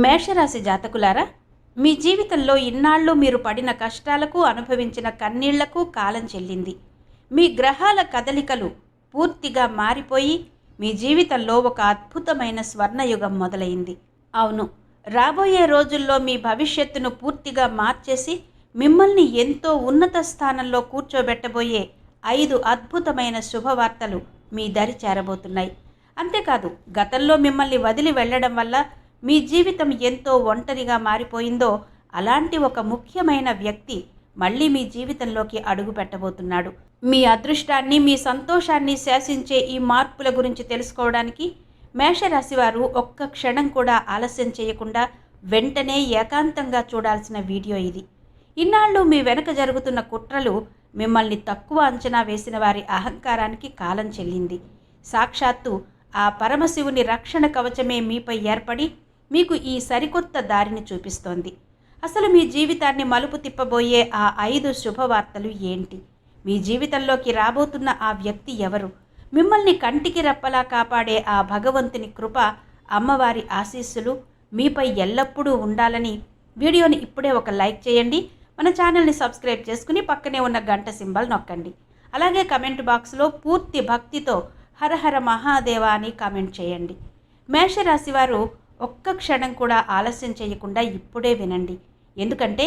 మేషరాశి జాతకులారా, మీ జీవితంలో ఇన్నాళ్ళు మీరు పడిన కష్టాలకు, అనుభవించిన కన్నీళ్లకు కాలం చెల్లింది. మీ గ్రహాల కదలికలు పూర్తిగా మారిపోయి మీ జీవితంలో ఒక అద్భుతమైన స్వర్ణయుగం మొదలైంది. అవును, రాబోయే రోజుల్లో మీ భవిష్యత్తును పూర్తిగా మార్చేసి మిమ్మల్ని ఎంతో ఉన్నత స్థానంలో కూర్చోబెట్టబోయే 5 అద్భుతమైన శుభవార్తలు మీ దరి చేరబోతున్నాయి. అంతేకాదు, గతంలో మిమ్మల్ని వదిలి వెళ్ళడం వల్ల మీ జీవితం ఎంతో ఒంటరిగా మారిపోయిందో అలాంటి ఒక ముఖ్యమైన వ్యక్తి మళ్ళీ మీ జీవితంలోకి అడుగు పెట్టబోతున్నాడు. మీ అదృష్టాన్ని, మీ సంతోషాన్ని శాసించే ఈ మార్పుల గురించి తెలుసుకోవడానికి మేషరాశి వారు ఒక్క క్షణం కూడా ఆలస్యం చేయకుండా వెంటనే ఏకాంతంగా చూడాల్సిన వీడియో ఇది. ఇన్నాళ్ళు మీ వెనక జరుగుతున్న కుట్రలు, మిమ్మల్ని తక్కువ అంచనా వేసిన వారి అహంకారానికి కాలం చెల్లింది. సాక్షాత్తు ఆ పరమశివుని రక్షణ కవచమే మీపై ఏర్పడి మీకు ఈ సరికొత్త దారిని చూపిస్తోంది. అసలు మీ జీవితాన్ని మలుపు తిప్పబోయే ఆ 5 శుభవార్తలు ఏంటి? మీ జీవితంలోకి రాబోతున్న ఆ వ్యక్తి ఎవరు? మిమ్మల్ని కంటికి రెప్పలా కాపాడే ఆ భగవంతుని కృప, అమ్మవారి ఆశీస్సులు మీపై ఎల్లప్పుడూ ఉండాలని వీడియోని ఇప్పుడే ఒక లైక్ చేయండి. మన ఛానల్ని సబ్స్క్రైబ్ చేసుకుని పక్కనే ఉన్న గంట సింబల్ నొక్కండి. అలాగే కమెంట్ బాక్స్లో పూర్తి భక్తితో హరహర మహాదేవ అని కామెంట్ చేయండి. మేషరాశి వారు ఒక్క క్షణం కూడా ఆలస్యం చేయకుండా ఇప్పుడే వినండి. ఎందుకంటే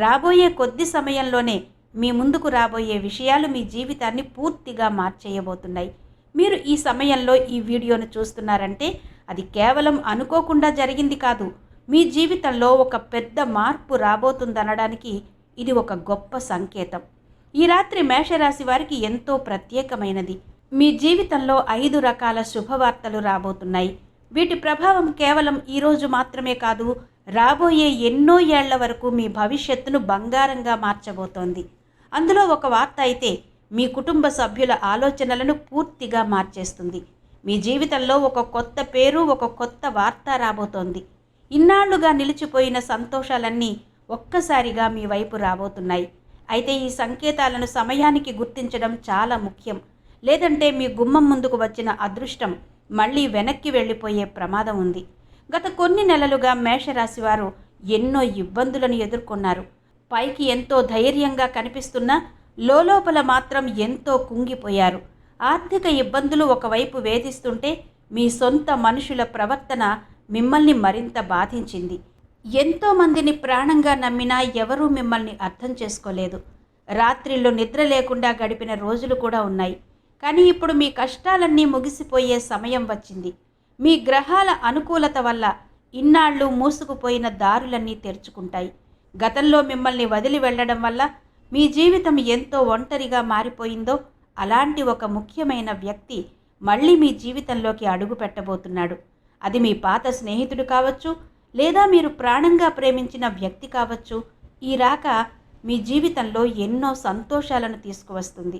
రాబోయే కొద్ది సమయంలోనే మీ ముందుకు రాబోయే విషయాలు మీ జీవితాన్ని పూర్తిగా మార్చేయబోతున్నాయి. మీరు ఈ సమయంలో ఈ వీడియోను చూస్తున్నారంటే అది కేవలం అనుకోకుండా జరిగింది కాదు. మీ జీవితంలో ఒక పెద్ద మార్పు రాబోతుందనడానికి ఇది ఒక గొప్ప సంకేతం. ఈ రాత్రి మేషరాశి వారికి ఎంతో ప్రత్యేకమైనది. మీ జీవితంలో 5 రకాల శుభవార్తలు రాబోతున్నాయి. వీటి ప్రభావం కేవలం ఈరోజు మాత్రమే కాదు, రాబోయే ఎన్నో ఏళ్ల వరకు మీ భవిష్యత్తును బంగారంగా మార్చబోతోంది. అందులో ఒక వార్త అయితే మీ కుటుంబ సభ్యుల ఆలోచనలను పూర్తిగా మార్చేస్తుంది. మీ జీవితంలో ఒక కొత్త పేరు, ఒక కొత్త వార్త రాబోతోంది. ఇన్నాళ్లుగా నిలిచిపోయిన సంతోషాలన్నీ ఒక్కసారిగా మీ వైపు రాబోతున్నాయి. అయితే ఈ సంకేతాలను సమయానికి గుర్తించడం చాలా ముఖ్యం. లేదంటే మీ గుమ్మం ముందుకు వచ్చిన అదృష్టం మళ్ళీ వెనక్కి వెళ్ళిపోయే ప్రమాదం ఉంది. గత కొన్ని నెలలుగా మేషరాశి వారు ఎన్నో ఇబ్బందులను ఎదుర్కొన్నారు. పైకి ఎంతో ధైర్యంగా కనిపిస్తున్నా లోలోపల మాత్రం ఎంతో కుంగిపోయారు. ఆర్థిక ఇబ్బందులు ఒకవైపు వేధిస్తుంటే మీ సొంత మనుషుల ప్రవర్తన మిమ్మల్ని మరింత బాధించింది. ఎంతో మందిని ప్రాణంగా నమ్మినా ఎవరూ మిమ్మల్ని అర్థం చేసుకోలేదు. రాత్రిళ్ళు నిద్ర లేకుండా గడిపిన రోజులు కూడా ఉన్నాయి. కానీ ఇప్పుడు మీ కష్టాలన్నీ ముగిసిపోయే సమయం వచ్చింది. మీ గ్రహాల అనుకూలత వల్ల ఇన్నాళ్ళు మూసుకుపోయిన దారులన్నీ తెరుచుకుంటాయి. గతంలో మిమ్మల్ని వదిలి వెళ్ళడం వల్ల మీ జీవితం ఎంతో ఒంటరిగా మారిపోయిందో అలాంటి ఒక ముఖ్యమైన వ్యక్తి మళ్ళీ మీ జీవితంలోకి అడుగు పెట్టబోతున్నాడు. అది మీ పాత స్నేహితుడు కావచ్చు, లేదా మీరు ప్రాణంగా ప్రేమించిన వ్యక్తి కావచ్చు. ఈ రాక మీ జీవితంలో ఎన్నో సంతోషాలను తీసుకువస్తుంది.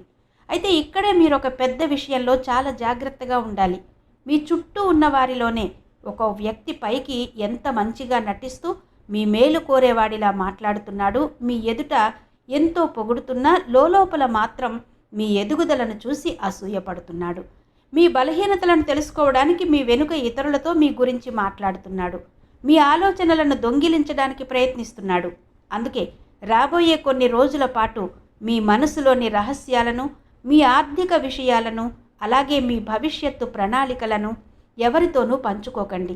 అయితే ఇక్కడే మీరు ఒక పెద్ద విషయంలో చాలా జాగ్రత్తగా ఉండాలి. మీ చుట్టూ ఉన్న వారిలోనే ఒక వ్యక్తి పైకి ఎంత మంచిగా నటిస్తూ మీ మేలు కోరేవాడిలా మాట్లాడుతున్నాడు, మీ ఎదుట ఎంతో పొగుడుతున్నా లోలోపల మాత్రం మీ ఎదుగుదలను చూసి అసూయపడుతున్నాడు. మీ బలహీనతలను తెలుసుకోవడానికి మీ వెనుక ఇతరులతో మీ గురించి మాట్లాడుతున్నాడు. మీ ఆలోచనలను దొంగిలించడానికి ప్రయత్నిస్తున్నాడు. అందుకే రాబోయే కొన్ని రోజుల పాటు మీ మనసులోని రహస్యాలను, మీ ఆర్థిక విషయాలను, అలాగే మీ భవిష్యత్తు ప్రణాళికలను ఎవరితోనూ పంచుకోకండి.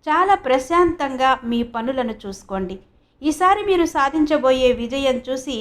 చాలా ప్రశాంతంగా మీ పనులను చూసుకోండి. ఈసారి మీరు సాధించబోయే విజయం చూసి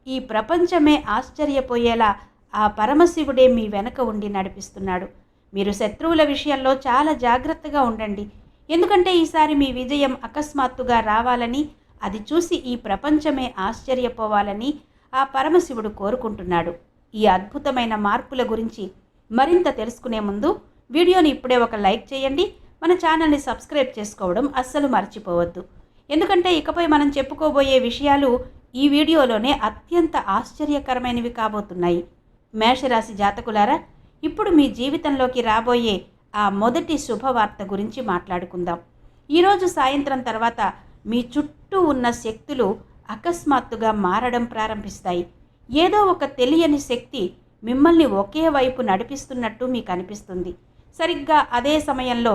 ఈ ప్రపంచమే ఆశ్చర్యపోయేలా ఆ పరమశివుడే మీ వెనక ఉండి నడిపిస్తున్నాడు. మీరు శత్రువుల విషయంలో చాలా జాగ్రత్తగా ఉండండి. ఎందుకంటే ఈసారి మీ విజయం అకస్మాత్తుగా రావాలని, అది చూసి ఈ ప్రపంచమే ఆశ్చర్యపోవాలని ఆ పరమశివుడు కోరుకుంటున్నాడు. ఈ అద్భుతమైన మార్పుల గురించి మరింత తెలుసుకునే ముందు వీడియోని ఇప్పుడే ఒక లైక్ చేయండి. మన ఛానల్ని సబ్స్క్రైబ్ చేసుకోవడం అస్సలు మర్చిపోవద్దు. ఎందుకంటే ఇకపై మనం చెప్పుకోబోయే విషయాలు ఈ వీడియోలోనే అత్యంత ఆశ్చర్యకరమైనవి కాబోతున్నాయి. మేషరాశి జాతకులారా, ఇప్పుడు మీ జీవితంలోకి రాబోయే ఆ మొదటి శుభవార్త గురించి మాట్లాడుకుందాం. ఈరోజు సాయంత్రం తర్వాత మీ చుట్టూ ఉన్న శక్తులు అకస్మాత్తుగా మారడం ప్రారంభిస్తాయి. ఏదో ఒక తెలియని శక్తి మిమ్మల్ని ఒకే వైపు నడిపిస్తున్నట్టు మీకు అనిపిస్తుంది. సరిగ్గా అదే సమయంలో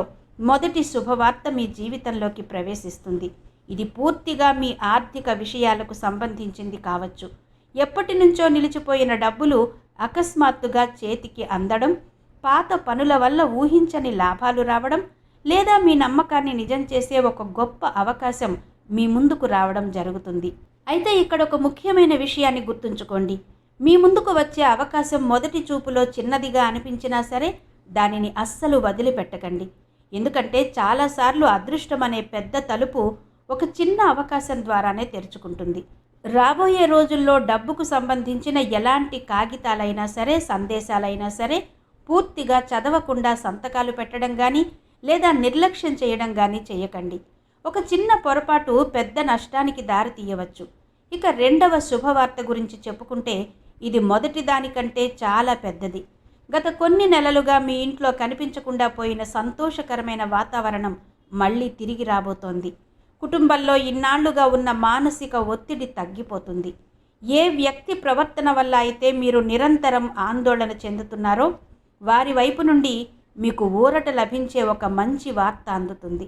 మొదటి శుభవార్త మీ జీవితంలోకి ప్రవేశిస్తుంది. ఇది పూర్తిగా మీ ఆర్థిక విషయాలకు సంబంధించింది కావచ్చు. ఎప్పటి నుంచో నిలిచిపోయిన డబ్బులు అకస్మాత్తుగా చేతికి అందడం, పాత పనుల వల్ల ఊహించని లాభాలు రావడం, లేదా మీ నమ్మకాన్ని నిజం చేసే ఒక గొప్ప అవకాశం మీ ముందుకు రావడం జరుగుతుంది. అయితే ఇక్కడ ఒక ముఖ్యమైన విషయాన్ని గుర్తుంచుకోండి. మీ ముందుకు వచ్చే అవకాశం మొదటి చూపులో చిన్నదిగా అనిపించినా సరే దానిని అస్సలు వదిలిపెట్టకండి. ఎందుకంటే చాలాసార్లు అదృష్టం అనే పెద్ద తలుపు ఒక చిన్న అవకాశం ద్వారానే తెరుచుకుంటుంది. రాబోయే రోజుల్లో డబ్బుకు సంబంధించిన ఎలాంటి కాగితాలైనా సరే, సందేశాలైనా సరే పూర్తిగా చదవకుండా సంతకాలు పెట్టడం కానీ లేదా నిర్లక్ష్యం చేయడం కానీ చేయకండి. ఒక చిన్న పొరపాటు పెద్ద నష్టానికి దారి తీయవచ్చు. ఇక రెండవ శుభవార్త గురించి చెప్పుకుంటే ఇది మొదటి దానికంటే చాలా పెద్దది. గత కొన్ని నెలలుగా మీ ఇంట్లో కనిపించకుండా పోయిన సంతోషకరమైన వాతావరణం మళ్ళీ తిరిగి రాబోతోంది. కుటుంబంలో ఇన్నాళ్లుగా ఉన్న మానసిక ఒత్తిడి తగ్గిపోతుంది. ఏ వ్యక్తి ప్రవర్తన వల్ల అయితే మీరు నిరంతరం ఆందోళన చెందుతున్నారో వారి వైపు నుండి మీకు ఊరట లభించే ఒక మంచి వార్త అందుతుంది.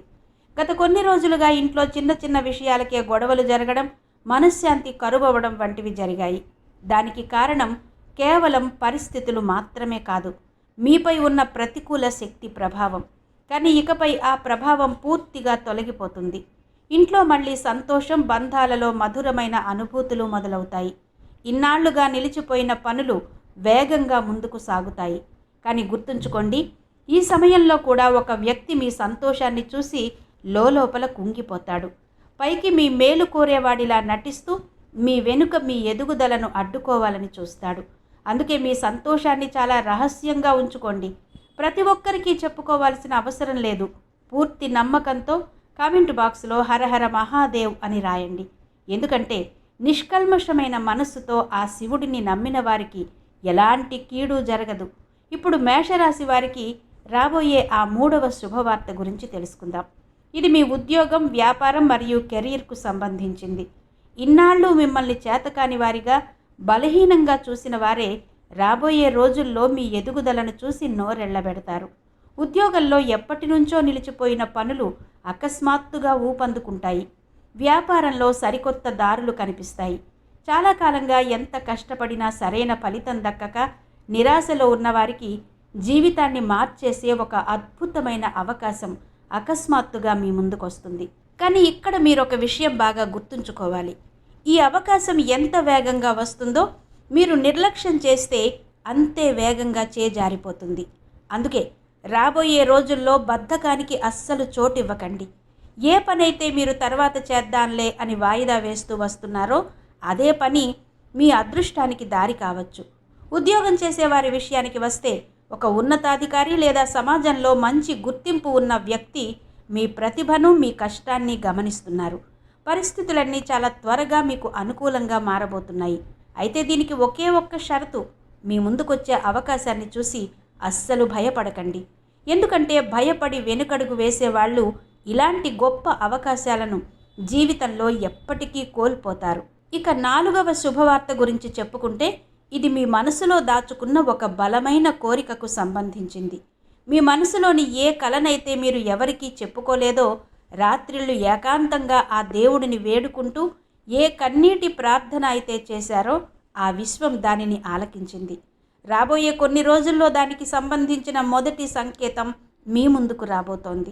గత కొన్ని రోజులుగా ఇంట్లో చిన్న చిన్న విషయాలకే గొడవలు జరగడం, మనశ్శాంతి కరువవడం వంటివి జరిగాయి. దానికి కారణం కేవలం పరిస్థితులు మాత్రమే కాదు, మీపై ఉన్న ప్రతికూల శక్తి ప్రభావం. కానీ ఇకపై ఆ ప్రభావం పూర్తిగా తొలగిపోతుంది. ఇంట్లో మళ్ళీ సంతోషం, బంధాలలో మధురమైన అనుభూతులు మొదలవుతాయి. ఇన్నాళ్లుగా నిలిచిపోయిన పనులు వేగంగా ముందుకు సాగుతాయి. కానీ గుర్తుంచుకోండి, ఈ సమయంలో కూడా ఒక వ్యక్తి మీ సంతోషాన్ని చూసి లోపల కుంగిపోతాడు. పైకి మీ మేలు కోరేవాడిలా నటిస్తూ మీ వెనుక మీ ఎదుగుదలను అడ్డుకోవాలని చూస్తాడు. అందుకే మీ సంతోషాన్ని చాలా రహస్యంగా ఉంచుకోండి. ప్రతి ఒక్కరికి చెప్పుకోవాల్సిన అవసరం లేదు. పూర్తి నమ్మకంతో కామెంట్ బాక్స్లో హరహర మహాదేవ్ అని రాయండి. ఎందుకంటే నిష్కల్మషమైన మనస్సుతో ఆ శివుడిని నమ్మిన వారికి ఎలాంటి కీడు జరగదు. ఇప్పుడు మేషరాశి వారికి రాబోయే ఆ మూడవ శుభవార్త గురించి తెలుసుకుందాం. ఇది మీ ఉద్యోగం, వ్యాపారం మరియు కెరీర్కు సంబంధించింది. ఇన్నాళ్ళు మిమ్మల్ని చేతకాని వారిగా, బలహీనంగా చూసిన వారే రాబోయే రోజుల్లో మీ ఎదుగుదలను చూసి నోరెళ్లబెడతారు. ఉద్యోగంలో ఎప్పటి నుంచో నిలిచిపోయిన పనులు అకస్మాత్తుగా ఊపందుకుంటాయి. వ్యాపారంలో సరికొత్త దారులు కనిపిస్తాయి. చాలా కాలంగా ఎంత కష్టపడినా సరైన ఫలితం దక్కక నిరాశలో ఉన్నవారికి జీవితాన్ని మార్చేసే ఒక అద్భుతమైన అవకాశం అకస్మాత్తుగా మీ ముందుకొస్తుంది. కానీ ఇక్కడ మీరు ఒక విషయం బాగా గుర్తుంచుకోవాలి. ఈ అవకాశం ఎంత వేగంగా వస్తుందో మీరు నిర్లక్ష్యం చేస్తే అంతే వేగంగా చేజారిపోతుంది. అందుకే రాబోయే రోజుల్లో బద్ధకానికి అస్సలు చోటివ్వకండి. ఏ పనైతే మీరు తర్వాత చేద్దాంలే అని వాయిదా వేస్తూ వస్తున్నారో అదే పని మీ అదృష్టానికి దారి కావచ్చు. ఉద్యోగం చేసేవారి విషయానికి వస్తే ఒక ఉన్నతాధికారి లేదా సమాజంలో మంచి గుర్తింపు ఉన్న వ్యక్తి మీ ప్రతిభను, మీ కష్టాన్ని గమనిస్తున్నారు. పరిస్థితులన్నీ చాలా త్వరగా మీకు అనుకూలంగా మారబోతున్నాయి. అయితే దీనికి ఒకే ఒక్క షరతు, మీ ముందుకొచ్చే అవకాశాన్ని చూసి అస్సలు భయపడకండి. ఎందుకంటే భయపడి వెనుకడుగు వేసేవాళ్ళు ఇలాంటి గొప్ప అవకాశాలను జీవితంలో ఎప్పటికీ కోల్పోతారు. ఇక నాలుగవ శుభవార్త గురించి చెప్పుకుంటే ఇది మీ మనసులో దాచుకున్న ఒక బలమైన కోరికకు సంబంధించింది. మీ మనసులోని ఏ కలనైతే మీరు ఎవరికీ చెప్పుకోలేదో, రాత్రిళ్ళు ఏకాంతంగా ఆ దేవుడిని వేడుకుంటూ ఏ కన్నీటి ప్రార్థన అయితే చేశారో ఆ విశ్వం దానిని ఆలకించింది. రాబోయే కొన్ని రోజుల్లో దానికి సంబంధించిన మొదటి సంకేతం మీ ముందుకు రాబోతోంది.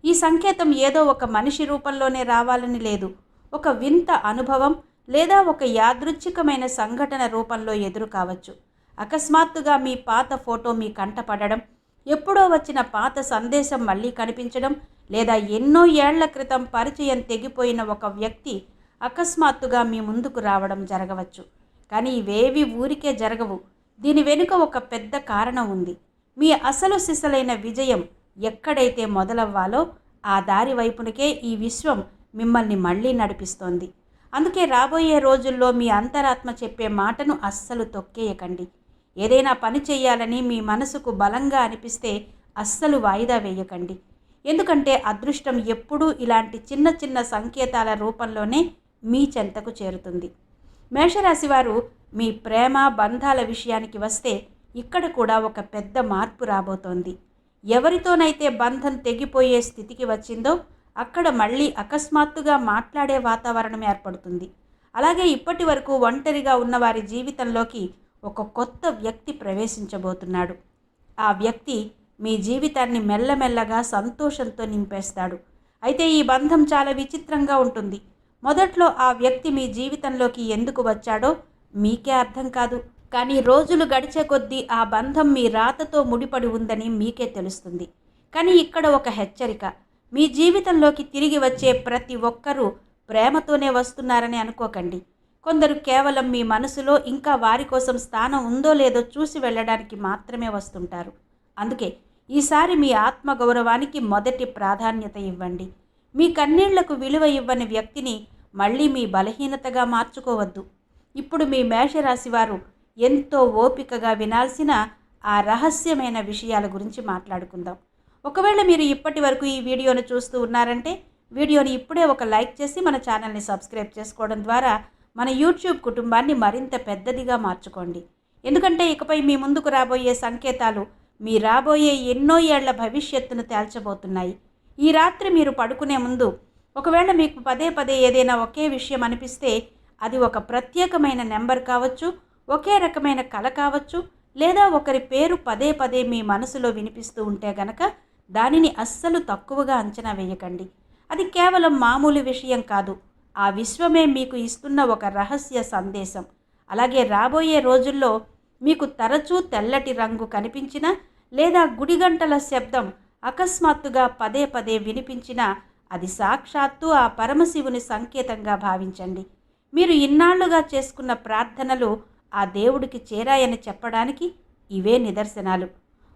ఈ సంకేతం ఏదో ఒక మనిషి రూపంలోనే రావాలని లేదు. ఒక వింత అనుభవం లేదా ఒక యాదృచ్ఛికమైన సంఘటన రూపంలో ఎదురు కావచ్చు. అకస్మాత్తుగా మీ పాత ఫోటో మీ కంట పడడం, ఎప్పుడో వచ్చిన పాత సందేశం మళ్ళీ కనిపించడం, లేదా ఎన్నో ఏళ్ల క్రితం పరిచయం తెగిపోయిన ఒక వ్యక్తి అకస్మాత్తుగా మీ ముందుకు రావడం జరగవచ్చు. కానీ ఇవేవి ఊరికే జరగవు. దీని వెనుక ఒక పెద్ద కారణం ఉంది. మీ అసలు సిసలైన విజయం ఎక్కడైతే మొదలవ్వాలో ఆ దారి వైపునకే ఈ విశ్వం మిమ్మల్ని మళ్ళీ నడిపిస్తోంది. అందుకే రాబోయే రోజుల్లో మీ అంతరాత్మ చెప్పే మాటను అస్సలు తొక్కేయకండి. ఏదైనా పని చేయాలని మీ మనసుకు బలంగా అనిపిస్తే అస్సలు వాయిదా వేయకండి. ఎందుకంటే అదృష్టం ఎప్పుడూ ఇలాంటి చిన్న చిన్న సంకేతాల రూపంలోనే మీ చెంతకు చేరుతుంది. మేషరాశి వారు మీ ప్రేమ బంధాల విషయానికి వస్తే ఇక్కడ కూడా ఒక పెద్ద మార్పు రాబోతోంది. ఎవరితోనైతే బంధం తెగిపోయే స్థితికి వచ్చిందో అక్కడ మళ్ళీ అకస్మాత్తుగా మాట్లాడే వాతావరణం ఏర్పడుతుంది. అలాగే ఇప్పటి వరకు ఒంటరిగా ఉన్న వారి జీవితంలోకి ఒక కొత్త వ్యక్తి ప్రవేశించబోతున్నాడు. ఆ వ్యక్తి మీ జీవితాన్ని మెల్లమెల్లగా సంతోషంతో నింపేస్తాడు. అయితే ఈ బంధం చాలా విచిత్రంగా ఉంటుంది. మొదట్లో ఆ వ్యక్తి మీ జీవితంలోకి ఎందుకు వచ్చాడో మీకే అర్థం కాదు. కానీ రోజులు గడిచే కొద్దీ ఆ బంధం మీ రాతతో ముడిపడి ఉందని మీకే తెలుస్తుంది. కానీ ఇక్కడ ఒక హెచ్చరిక: మీ జీవితంలోకి తిరిగి వచ్చే ప్రతి ఒక్కరూ ప్రేమతోనే వస్తున్నారని అనుకోకండి. కొందరు కేవలం మీ మనసులో ఇంకా వారి కోసం స్థానం ఉందో లేదో చూసి వెళ్ళడానికి మాత్రమే వస్తుంటారు. అందుకే ఈసారి మీ ఆత్మగౌరవానికి మొదటి ప్రాధాన్యత ఇవ్వండి. మీ కన్నీళ్లకు విలువ ఇవ్వని వ్యక్తిని మళ్ళీ మీ బలహీనతగా మార్చుకోవద్దు. ఇప్పుడు మీ మేషరాశి వారు ఎంతో ఓపికగా వినాల్సిన ఆ రహస్యమైన విషయాల గురించి మాట్లాడుకుందాం. ఒకవేళ మీరు ఇప్పటి వరకు ఈ వీడియోను చూస్తూ ఉన్నారంటే వీడియోని ఇప్పుడే ఒక లైక్ చేసి మన ఛానల్ని సబ్స్క్రైబ్ చేసుకోవడం ద్వారా మన యూట్యూబ్ కుటుంబాన్ని మరింత పెద్దదిగా మార్చుకోండి. ఎందుకంటే ఇకపై మీ ముందుకు రాబోయే సంకేతాలు మీ రాబోయే ఎన్నో ఏళ్ల భవిష్యత్తును తేల్చబోతున్నాయి. ఈ రాత్రి మీరు పడుకునే ముందు ఒకవేళ మీకు పదే పదే ఏదైనా ఒకే విషయం అనిపిస్తే అది ఒక ప్రత్యేకమైన నెంబర్ కావచ్చు, ఒకే రకమైన కల కావచ్చు, లేదా ఒకరి పేరు పదే పదే మీ మనసులో వినిపిస్తూ ఉంటే గనక దానిని అస్సలు తక్కువగా అంచనా వేయకండి. అది కేవలం మామూలు విషయం కాదు. ఆ విశ్వమే మీకు ఇస్తున్న ఒక రహస్య సందేశం. అలాగే రాబోయే రోజుల్లో మీకు తరచూ తెల్లటి రంగు కనిపించినా లేదా గుడిగంటల శబ్దం అకస్మాత్తుగా పదే పదే వినిపించినా అది సాక్షాత్తు ఆ పరమశివుని సంకేతంగా భావించండి. మీరు ఇన్నాళ్లుగా చేసుకున్న ప్రార్థనలు ఆ దేవుడికి చేరాయని చెప్పడానికి ఇవే నిదర్శనాలు.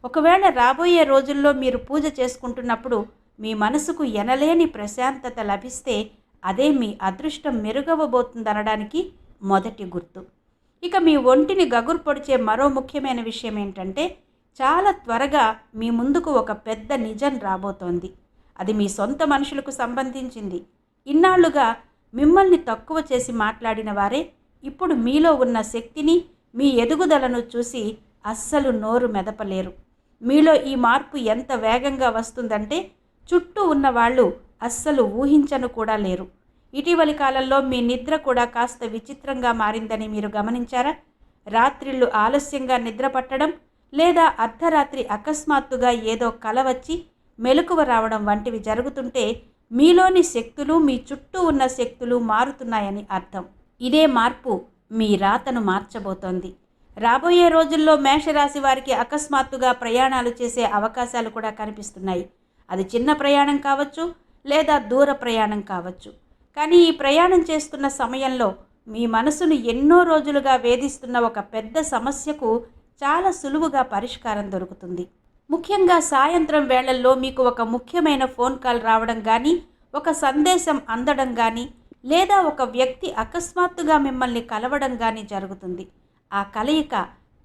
ఒకవేళ రాబోయే రోజుల్లో మీరు పూజ చేసుకుంటున్నప్పుడు మీ మనసుకు ఎనలేని ప్రశాంతత లభిస్తే అదే మీ అదృష్టం మెరుగవబోతుందనడానికి మొదటి గుర్తు. ఇక మీ ఒంటిని గగురు పొడిచే మరో ముఖ్యమైన విషయం ఏంటంటే చాలా త్వరగా మీ ముందుకు ఒక పెద్ద నిజం రాబోతోంది. అది మీ సొంత మనుషులకు సంబంధించింది. ఇన్నాళ్లుగా మిమ్మల్ని తక్కువ చేసి మాట్లాడిన వారే ఇప్పుడు మీలో ఉన్న శక్తిని, మీ ఎదుగుదలను చూసి అస్సలు నోరు మెదపలేరు. మీలో ఈ మార్పు ఎంత వేగంగా వస్తుందంటే చుట్టూ ఉన్న వాళ్ళు అస్సలు ఊహించను కూడా లేరు. ఇటీవలి కాలంలో మీ నిద్ర కూడా కాస్త విచిత్రంగా మారిందని మీరు గమనించారా? రాత్రిళ్ళు ఆలస్యంగా నిద్ర పట్టడం లేదా అర్ధరాత్రి అకస్మాత్తుగా ఏదో కల వచ్చి మెలకువ రావడం వంటివి జరుగుతుంటే మీలోని శక్తులు, మీ చుట్టూ ఉన్న శక్తులు మారుతున్నాయని అర్థం. ఇదే మార్పు మీ రాతను మార్చబోతోంది. రాబోయే రోజుల్లో మేషరాశి వారికి అకస్మాత్తుగా ప్రయాణాలు చేసే అవకాశాలు కూడా కనిపిస్తున్నాయి. అది చిన్న ప్రయాణం కావచ్చు లేదా దూర ప్రయాణం కావచ్చు. కానీ ఈ ప్రయాణం చేస్తున్న సమయంలో మీ మనసును ఎన్నో రోజులుగా వేధిస్తున్న ఒక పెద్ద సమస్యకు చాలా సులువుగా పరిష్కారం దొరుకుతుంది. ముఖ్యంగా సాయంత్రం వేళల్లో మీకు ఒక ముఖ్యమైన ఫోన్ కాల్ రావడం కానీ, ఒక సందేశం అందడం కానీ, లేదా ఒక వ్యక్తి అకస్మాత్తుగా మిమ్మల్ని కలవడం కానీ జరుగుతుంది. ఆ కలయిక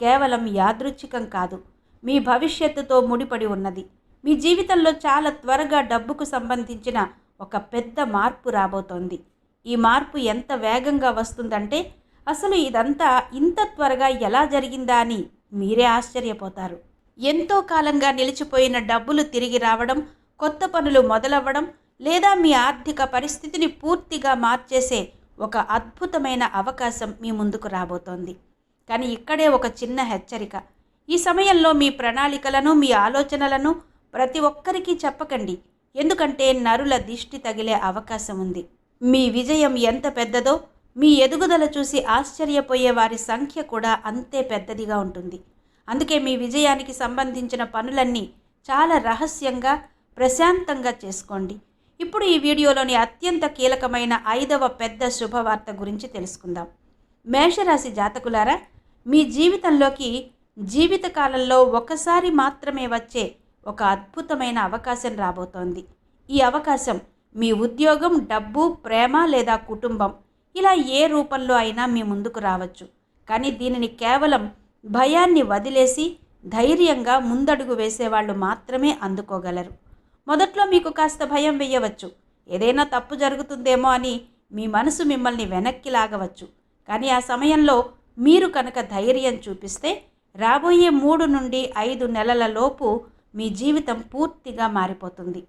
కేవలం యాదృచ్ఛికం కాదు, మీ భవిష్యత్తుతో ముడిపడి ఉన్నది. మీ జీవితంలో చాలా త్వరగా డబ్బుకు సంబంధించిన ఒక పెద్ద మార్పు రాబోతోంది. ఈ మార్పు ఎంత వేగంగా వస్తుందంటే అసలు ఇదంతా ఇంత త్వరగా ఎలా జరిగిందా అని మీరే ఆశ్చర్యపోతారు. ఎంతో కాలంగా నిలిచిపోయిన డబ్బులు తిరిగి రావడం, కొత్త పనులు మొదలవ్వడం, లేదా మీ ఆర్థిక పరిస్థితిని పూర్తిగా మార్చేసే ఒక అద్భుతమైన అవకాశం మీ ముందుకు రాబోతోంది. కానీ ఇక్కడే ఒక చిన్న హెచ్చరిక: ఈ సమయంలో మీ ప్రణాళికలను, మీ ఆలోచనలను ప్రతి ఒక్కరికి చెప్పకండి. ఎందుకంటే నరుల దిష్టి తగిలే అవకాశం ఉంది. మీ విజయం ఎంత పెద్దదో మీ ఎదుగుదల చూసి ఆశ్చర్యపోయే వారి సంఖ్య కూడా అంతే పెద్దదిగా ఉంటుంది. అందుకే మీ విజయానికి సంబంధించిన పనులన్నీ చాలా రహస్యంగా, ప్రశాంతంగా చేసుకోండి. ఇప్పుడు ఈ వీడియోలోని అత్యంత కీలకమైన 5వ పెద్ద శుభవార్త గురించి తెలుసుకుందాం. మేషరాశి జాతకులారా, మీ జీవితంలోకి జీవితకాలంలో ఒకసారి మాత్రమే వచ్చే ఒక అద్భుతమైన అవకాశం రాబోతోంది. ఈ అవకాశం మీ ఉద్యోగం, డబ్బు, ప్రేమ లేదా కుటుంబం ఇలా ఏ రూపంలో అయినా మీ ముందుకు రావచ్చు. కానీ దీనిని కేవలం భయాన్ని వదిలేసి ధైర్యంగా ముందడుగు వేసేవాళ్ళు మాత్రమే అందుకోగలరు. మొదట్లో మీకు కాస్త భయం వేయవచ్చు, ఏదైనా తప్పు జరుగుతుందేమో అని మీ మనసు మిమ్మల్ని వెనక్కి లాగవచ్చు. కానీ ఆ సమయంలో మీరు కనుక ధైర్యం చూపిస్తే రాబోయే 3 నుండి 5 నెలల లోపు మీ జీవితం పూర్తిగా మారిపోతుంది.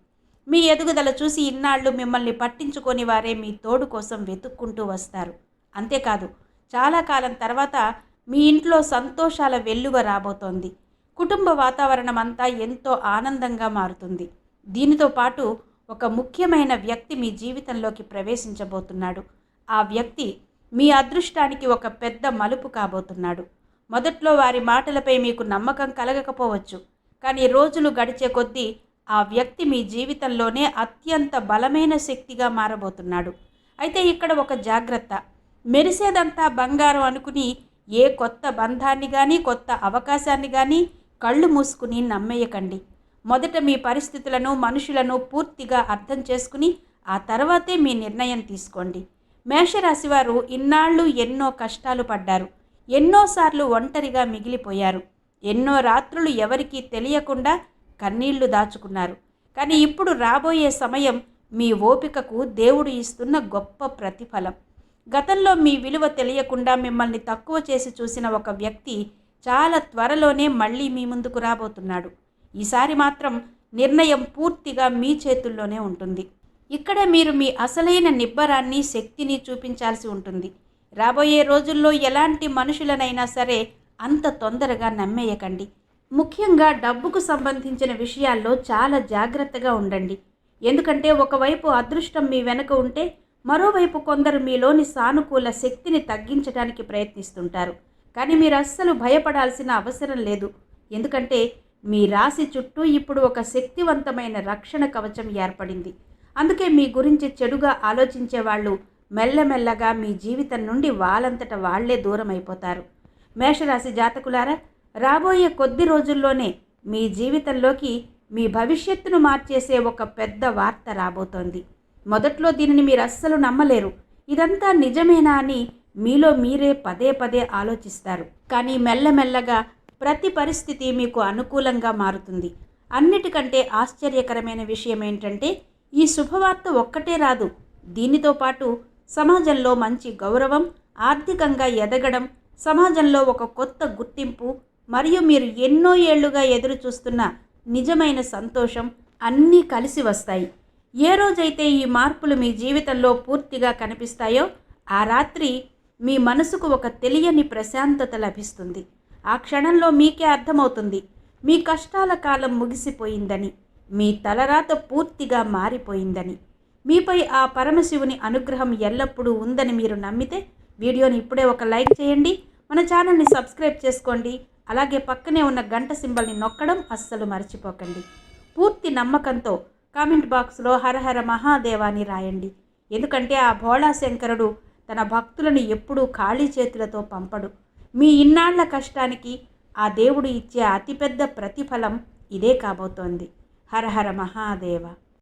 మీ ఎదుగుదల చూసి ఇన్నాళ్ళు మిమ్మల్ని పట్టించుకొని వారే మీ తోడు కోసం వెతుక్కుంటూ వస్తారు. అంతేకాదు, చాలా కాలం తర్వాత మీ ఇంట్లో సంతోషాల వెల్లువ రాబోతోంది. కుటుంబ వాతావరణం అంతా ఎంతో ఆనందంగా మారుతుంది. దీనితో పాటు ఒక ముఖ్యమైన వ్యక్తి మీ జీవితంలోకి ప్రవేశించబోతున్నాడు. ఆ వ్యక్తి మీ అదృష్టానికి ఒక పెద్ద మలుపు కాబోతున్నాడు. మొదట్లో వారి మాటలపై మీకు నమ్మకం కలగకపోవచ్చు, కానీ రోజులు గడిచే కొద్దీ ఆ వ్యక్తి మీ జీవితంలోనే అత్యంత బలమైన శక్తిగా మారబోతున్నాడు. అయితే ఇక్కడ ఒక జాగ్రత్త. మెరిసేదంతా బంగారం అనుకుని ఏ కొత్త బంధాన్ని కానీ కొత్త అవకాశాన్ని కానీ కళ్ళు మూసుకుని నమ్మేయకండి. మొదట మీ పరిస్థితులను, మనుషులను పూర్తిగా అర్థం చేసుకుని ఆ తర్వాతే మీ నిర్ణయం తీసుకోండి. మేషరాశివారు ఇన్నాళ్ళు ఎన్నో కష్టాలు పడ్డారు. ఎన్నోసార్లు ఒంటరిగా మిగిలిపోయారు. ఎన్నో రాత్రులు ఎవరికీ తెలియకుండా కన్నీళ్లు దాచుకున్నారు. కానీ ఇప్పుడు రాబోయే సమయం మీ ఓపికకు దేవుడు ఇస్తున్న గొప్ప ప్రతిఫలం. గతంలో మీ విలువ తెలియకుండా మిమ్మల్ని తక్కువ చేసి చూసిన ఒక వ్యక్తి చాలా త్వరలోనే మళ్ళీ మీ ముందుకు రాబోతున్నాడు. ఈసారి మాత్రం నిర్ణయం పూర్తిగా మీ చేతుల్లోనే ఉంటుంది. ఇక్కడే మీరు మీ అసలైన నిబ్బరాన్ని, శక్తిని చూపించాల్సి ఉంటుంది. రాబోయే రోజుల్లో ఎలాంటి మనుషులనైనా సరే అంత తొందరగా నమ్మేయకండి. ముఖ్యంగా డబ్బుకు సంబంధించిన విషయాల్లో చాలా జాగ్రత్తగా ఉండండి. ఎందుకంటే ఒకవైపు అదృష్టం మీ వెనుక ఉంటే మరోవైపు కొందరు మీలోని సానుకూల శక్తిని తగ్గించడానికి ప్రయత్నిస్తుంటారు. కానీ మీరు అస్సలు భయపడాల్సిన అవసరం లేదు. ఎందుకంటే మీ రాశి చుట్టూ ఇప్పుడు ఒక శక్తివంతమైన రక్షణ కవచం ఏర్పడింది. అందుకే మీ గురించి చెడుగా ఆలోచించే వాళ్ళు మెల్లమెల్లగా మీ జీవితం నుండి వాళ్ళంతట వాళ్లే దూరం అయిపోతారు. మేషరాశి జాతకులారా, రాబోయే కొద్ది రోజుల్లోనే మీ జీవితంలోకి మీ భవిష్యత్తును మార్చేసే ఒక పెద్ద వార్త రాబోతోంది. మొదట్లో దీనిని మీరు అస్సలు నమ్మలేరు. ఇదంతా నిజమేనా అని మీలో మీరే పదే పదే ఆలోచిస్తారు. కానీ మెల్లమెల్లగా ప్రతి పరిస్థితి మీకు అనుకూలంగా మారుతుంది. అన్నిటికంటే ఆశ్చర్యకరమైన విషయం ఏంటంటే ఈ శుభవార్త ఒక్కటే రాదు. దీనితో పాటు సమాజంలో మంచి గౌరవం, ఆర్థికంగా ఎదగడం, సమాజంలో ఒక కొత్త గుర్తింపు మరియు మీరు ఎన్నో ఏళ్లుగా ఎదురు చూస్తున్న నిజమైన సంతోషం అన్నీ కలిసి వస్తాయి. ఏ రోజైతే ఈ మార్పులు మీ జీవితంలో పూర్తిగా కనిపిస్తాయో ఆ రాత్రి మీ మనసుకు ఒక తెలియని ప్రశాంతత లభిస్తుంది. ఆ క్షణంలో మీకే అర్థమవుతుంది మీ కష్టాల కాలం ముగిసిపోయిందని, మీ తలరాత పూర్తిగా మారిపోయిందని. మీపై ఆ పరమశివుని అనుగ్రహం ఎల్లప్పుడూ ఉందని మీరు నమ్మితే వీడియోని ఇప్పుడే ఒక లైక్ చేయండి. మన ఛానల్ని సబ్స్క్రైబ్ చేసుకోండి. అలాగే పక్కనే ఉన్న గంట సింబల్ని నొక్కడం అస్సలు మర్చిపోకండి. పూర్తి నమ్మకంతో కామెంట్ బాక్స్లో హరహర మహాదేవాని రాయండి. ఎందుకంటే ఆ భోళా శంకరుడు తన భక్తులను ఎప్పుడూ ఖాళీ చేతులతో పంపడు. మీ ఇన్నాళ్ల కష్టానికి ఆ దేవుడు ఇచ్చే అతిపెద్ద ప్రతిఫలం ఇదే కాబోతోంది. హరహర మహాదేవ.